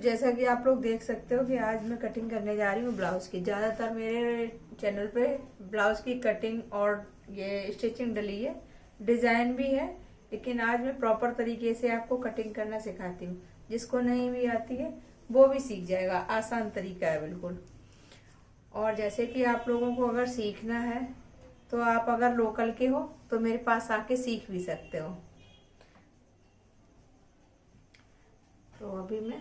जैसा कि आप लोग देख सकते हो कि आज मैं कटिंग करने जा रही हूँ ब्लाउज की। ज़्यादातर मेरे चैनल पे ब्लाउज की कटिंग और ये स्टिचिंग डली है, डिज़ाइन भी है, लेकिन आज मैं प्रॉपर तरीके से आपको कटिंग करना सिखाती हूँ। जिसको नहीं भी आती है वो भी सीख जाएगा, आसान तरीका है बिल्कुल। और जैसे कि आप लोगों को अगर सीखना है तो आप अगर लोकल के हो तो मेरे पास आके सीख भी सकते हो। तो अभी मैं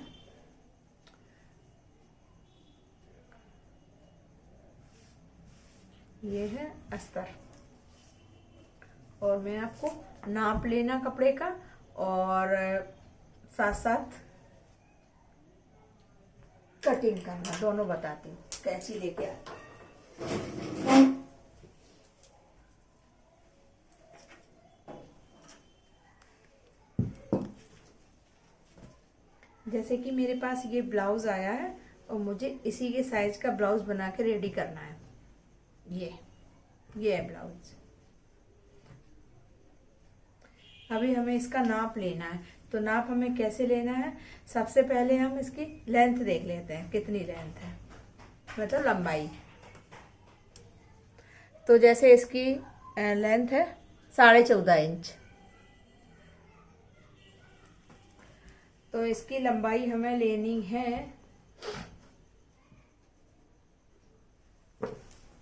ये है अस्तर और मैं आपको नाप लेना कपड़े का और साथ साथ कटिंग करना दोनों बताती हूँ। कैंची लेके आती हूँ। जैसे कि मेरे पास ये ब्लाउज आया है और मुझे इसी के साइज का ब्लाउज बना के रेडी करना है। ये है ब्लाउज। अभी हमें इसका नाप लेना है। तो नाप हमें कैसे लेना है, सबसे पहले हम इसकी लेंथ देख लेते हैं कितनी लेंथ है, मतलब लंबाई। तो जैसे इसकी लेंथ है 14.5 इंच, तो इसकी लंबाई हमें लेनी है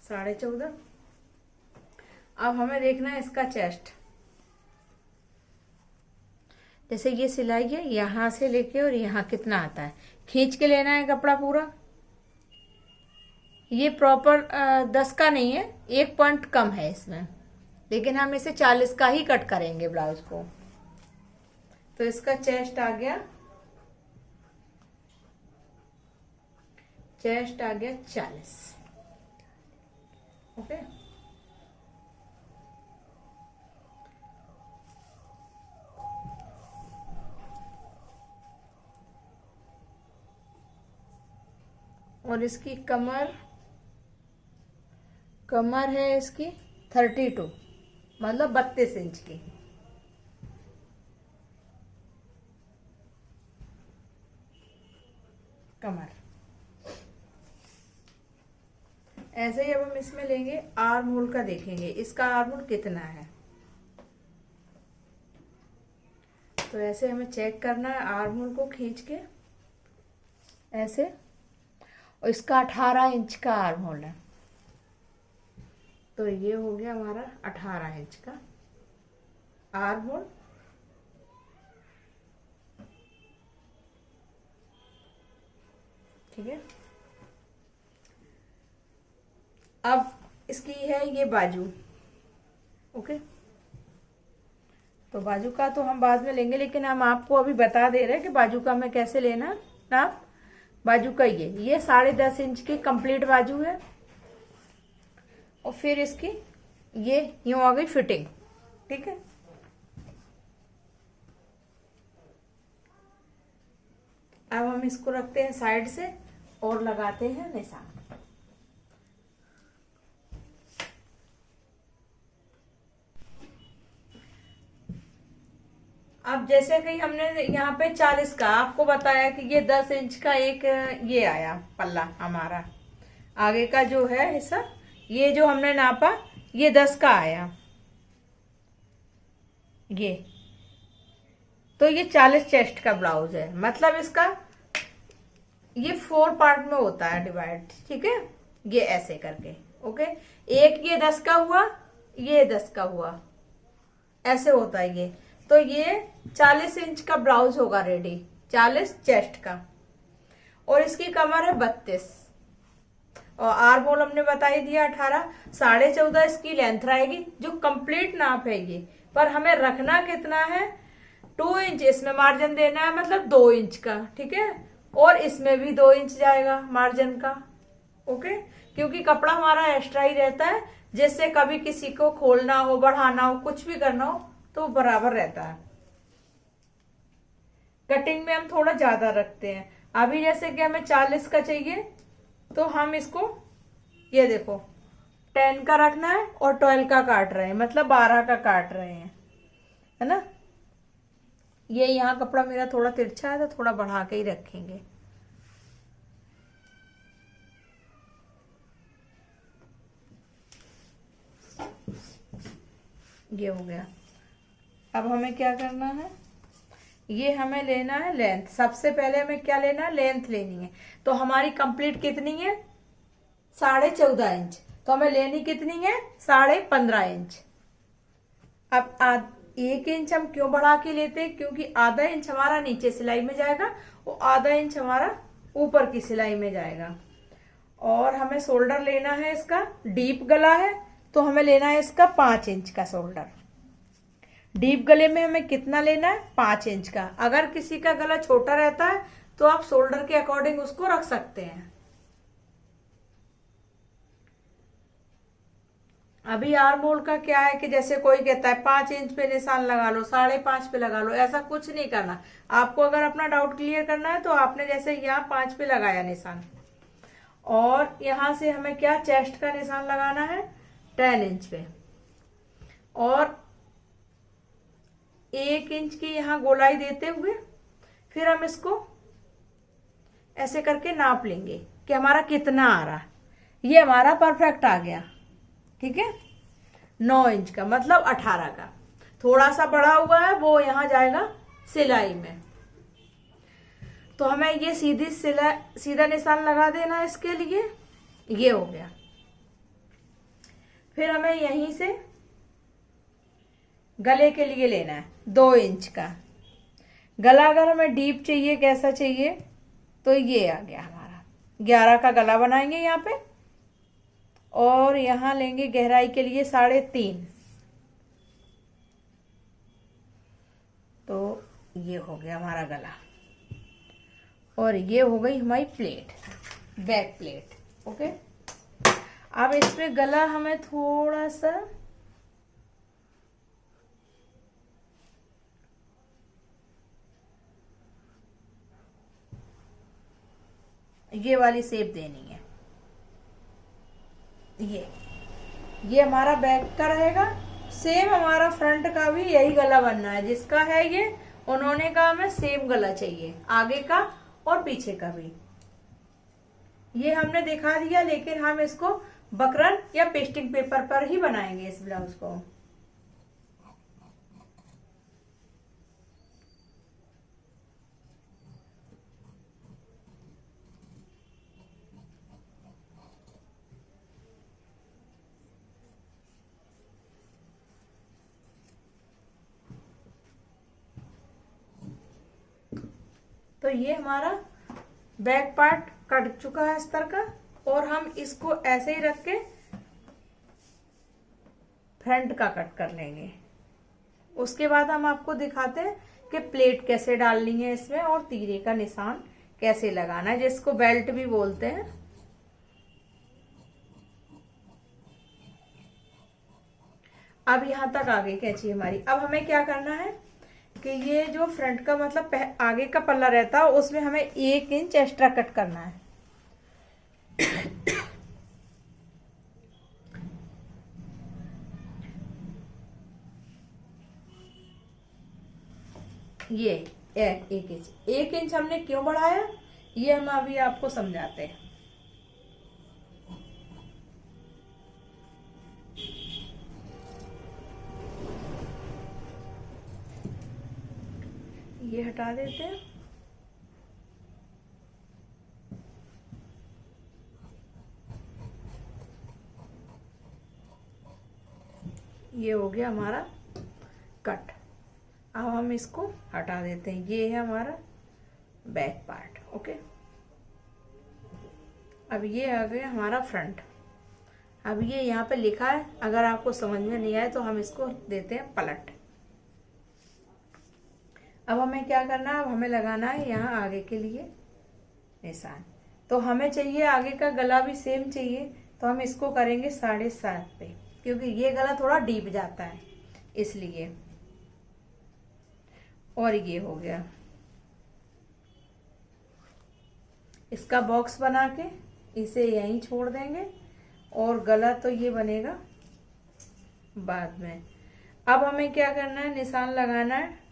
14.5। अब हमें देखना है इसका चेस्ट। जैसे ये सिलाई है, यहां से लेके और यहाँ कितना आता है, खींच के लेना है कपड़ा पूरा। ये प्रॉपर 10 का नहीं है, 1 पॉइंट कम है इसमें, लेकिन हम इसे 40 का ही कट करेंगे ब्लाउज को। तो इसका चेस्ट आ गया 40। ओके। और इसकी कमर है इसकी 32, मतलब 32 इंच की। कमर ऐसे ही। अब हम इसमें लेंगे आर्म होल का, देखेंगे इसका आर्म होल कितना है। तो ऐसे हमें चेक करना है आर्म होल को खींच के ऐसे, और इसका 18 इंच का आर्म होल है। तो ये हो गया हमारा 18 इंच का आर्म होल। ठीक है। अब इसकी है ये बाजू। ओके। तो बाजू का तो हम बाद में लेंगे, लेकिन हम आपको अभी बता दे रहे हैं कि बाजू का हमें कैसे लेना नाप। बाजू का ये 10.5 इंच की कंप्लीट बाजू है। और फिर इसकी ये यूं आ गई फिटिंग। ठीक है। अब हम इसको रखते हैं साइड से और लगाते हैं निशान। अब जैसे कि हमने यहाँ पे 40 का आपको बताया कि ये 10 इंच का एक ये आया पल्ला हमारा, आगे का जो है हिस्सा, ये जो हमने नापा ये 10 का आया ये। तो ये 40 चेस्ट का ब्लाउज है, मतलब इसका ये 4 पार्ट में होता है डिवाइड। ठीक है। ये ऐसे करके। ओके। एक ये 10 का हुआ, ये 10 का हुआ, ऐसे होता है ये। तो ये 40 इंच का ब्लाउज होगा रेडी, 40 चेस्ट का। और इसकी कमर है 32 और आर्म होल हमने बता ही दिया 18। 14.5 इसकी लेंथ रहेगी, जो कंप्लीट नाप है ये। पर हमें रखना कितना है, 2 इंच इसमें मार्जिन देना है, मतलब 2 इंच का। ठीक है। और इसमें भी 2 इंच जाएगा मार्जिन का। ओके। क्योंकि कपड़ा हमारा एक्स्ट्रा ही रहता है, जिससे कभी किसी को खोलना हो, बढ़ाना हो, कुछ भी करना हो तो बराबर रहता है। कटिंग में हम थोड़ा ज्यादा रखते हैं। अभी जैसे कि हमें 40 का चाहिए, तो हम इसको ये देखो 10 का रखना है और 12 का काट रहे हैं, मतलब 12 का काट रहे हैं, है ना। ये यहाँ कपड़ा मेरा थोड़ा तिरछा है तो थोड़ा बढ़ा के ही रखेंगे। ये हो गया। अब हमें क्या करना है, ये हमें लेना है लेंथ। सबसे पहले हमें क्या लेना है, लेंथ लेनी है। तो हमारी कंप्लीट कितनी है, 14.5 इंच। तो हमें लेनी कितनी है, 15.5 इंच। अब 1 इंच हम क्यों बढ़ा के लेते हैं, क्योंकि आधा इंच हमारा नीचे सिलाई में जाएगा और आधा इंच हमारा ऊपर की सिलाई में जाएगा। और हमें शोल्डर लेना है, इसका डीप गला है तो हमें लेना है इसका 5 इंच का शोल्डर। डीप गले में हमें कितना लेना है, 5 इंच का। अगर किसी का गला छोटा रहता है तो आप शोल्डर के अकॉर्डिंग उसको रख सकते हैं। अभी आर्म होल का क्या है कि जैसे कोई कहता है 5 इंच पे निशान लगा लो, 5.5 पे लगा लो, ऐसा कुछ नहीं करना। आपको अगर अपना डाउट क्लियर करना है तो आपने जैसे यहाँ 5 पे लगाया निशान, और यहां से हमें क्या चेस्ट का निशान लगाना है 10 इंच पे, और 1 इंच की यहाँ गोलाई देते हुए फिर हम इसको ऐसे करके नाप लेंगे कि हमारा कितना आ रहा है। ये हमारा परफेक्ट आ गया, ठीक है। 9 इंच का मतलब 18 का। थोड़ा सा बढ़ा हुआ है वो यहां जाएगा सिलाई में। तो हमें ये सीधा निशान लगा देना है इसके लिए। ये हो गया। फिर हमें यहीं से गले के लिए लेना है 2 इंच का गला। अगर हमें डीप चाहिए, कैसा चाहिए, तो ये आ गया हमारा 11 का गला बनाएंगे यहाँ पे, और यहां लेंगे गहराई के लिए 3.5। तो ये हो गया हमारा गला, और ये हो गई हमारी प्लेट, बैक प्लेट। ओके। अब इसमें गला हमें थोड़ा सा ये वाली शेप देनी है। ये हमारा बैक का रहेगा। सेम हमारा फ्रंट का भी यही गला बनना है। जिसका है ये, उन्होंने कहा हमें सेम गला चाहिए, आगे का और पीछे का भी। ये हमने दिखा दिया, लेकिन हम इसको बकरन या पेस्टिंग पेपर पर ही बनाएंगे इस ब्लाउज को। तो ये हमारा बैक पार्ट कट चुका है अस्तर का, और हम इसको ऐसे ही रख के फ्रंट का कट कर लेंगे। उसके बाद हम आपको दिखाते हैं कि प्लेट कैसे डालनी है इसमें, और तीरे का निशान कैसे लगाना है, जिसको बेल्ट भी बोलते हैं। अब यहां तक आगे कैंची हमारी। अब हमें क्या करना है कि ये जो फ्रंट का मतलब आगे का पल्ला रहता है, उसमें हमें 1 इंच एक्स्ट्रा कट करना है। ये 1 इंच हमने क्यों बढ़ाया, ये हम अभी आपको समझाते हैं। ये हटा देते हैं। ये हो गया हमारा कट। अब हम इसको हटा देते हैं। ये है हमारा बैक पार्ट। ओके। अब ये आ गया हमारा फ्रंट। अब ये यहाँ पे लिखा है, अगर आपको समझ में नहीं आए तो हम इसको देते हैं पलट। अब हमें क्या करना है, अब हमें लगाना है यहाँ आगे के लिए निशान। तो हमें चाहिए आगे का गला भी सेम चाहिए, तो हम इसको करेंगे 7.5 पे, क्योंकि ये गला थोड़ा डीप जाता है इसलिए। और ये हो गया। इसका बॉक्स बना के इसे यहीं छोड़ देंगे, और गला तो ये बनेगा बाद में। अब हमें क्या करना है, निशान लगाना है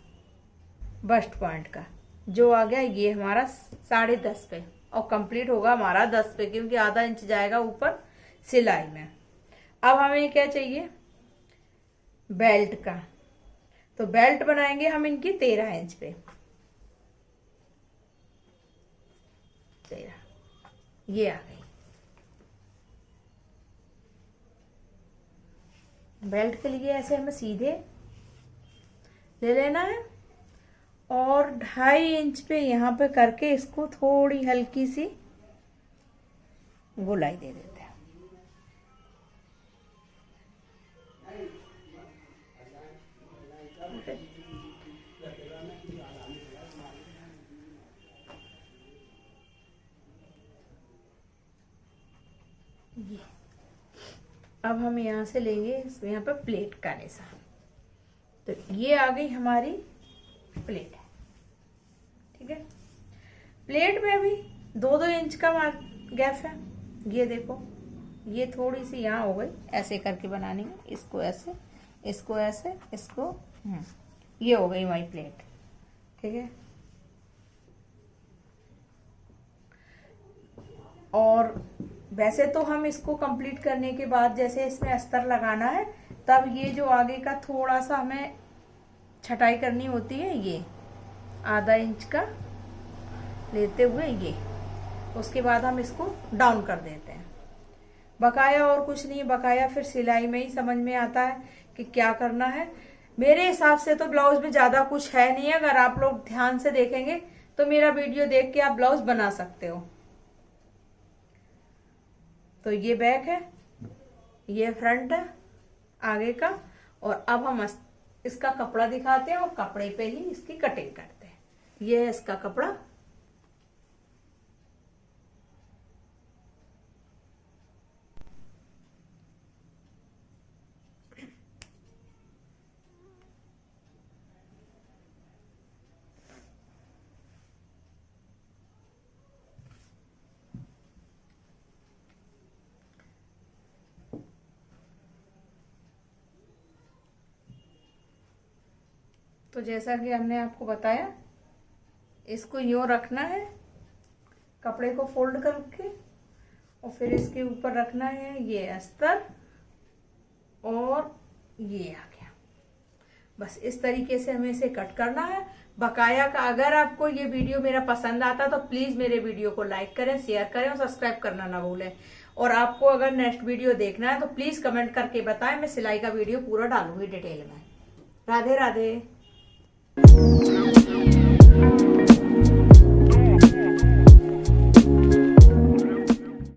बस्ट पॉइंट का, जो आ गया ये हमारा 10.5 पे, और कंप्लीट होगा हमारा 10 पे, क्योंकि आधा इंच जाएगा ऊपर सिलाई में। अब हमें क्या चाहिए, बेल्ट का। तो बेल्ट बनाएंगे हम इनकी 13 इंच पे। 13 ये आ गई। बेल्ट के लिए ऐसे हमें सीधे ले लेना है और 2.5 इंच पे यहाँ पे करके इसको थोड़ी हल्की सी गोलाई दे देते हैं। ये अब हम यहाँ से लेंगे यहाँ पे प्लेट का निशान। तो ये आ गई हमारी प्लेट, ठीक है। प्लेट में भी 2-2 इंच का गैप है। ये देखो, ये थोड़ी सी यहाँ हो गई, ऐसे करके बनानी है। इसको ऐसे, इसको ऐसे, इसको ये हो गई हमारी प्लेट, ठीक है। और वैसे तो हम इसको कंप्लीट करने के बाद जैसे इसमें अस्तर लगाना है, तब ये जो आगे का थोड़ा सा हमें छटाई करनी होती है, ये 1/2 इंच का लेते हुए ये, उसके बाद हम इसको डाउन कर देते हैं। बकाया और कुछ नहीं, बकाया फिर सिलाई में ही समझ में आता है कि क्या करना है। मेरे हिसाब से तो ब्लाउज में ज्यादा कुछ है नहीं। अगर आप लोग ध्यान से देखेंगे तो मेरा वीडियो देख के आप ब्लाउज बना सकते हो। तो ये बैक है, ये फ्रंट है आगे का, और अब हम इसका कपड़ा दिखाते हैं और कपड़े पे ही इसकी कटिंग करते हैं। ये है इसका कपड़ा। तो जैसा कि हमने आपको बताया, इसको यूं रखना है, कपड़े को फोल्ड करके, और फिर इसके ऊपर रखना है ये अस्तर, और ये आ गया। बस इस तरीके से हमें इसे कट करना है। बकाया का अगर आपको ये वीडियो मेरा पसंद आता तो प्लीज मेरे वीडियो को लाइक करें, शेयर करें और सब्सक्राइब करना ना भूलें। और आपको अगर नेक्स्ट वीडियो देखना है तो प्लीज कमेंट करके बताएं, मैं सिलाई का वीडियो पूरा डालूंगी डिटेल में। राधे राधे।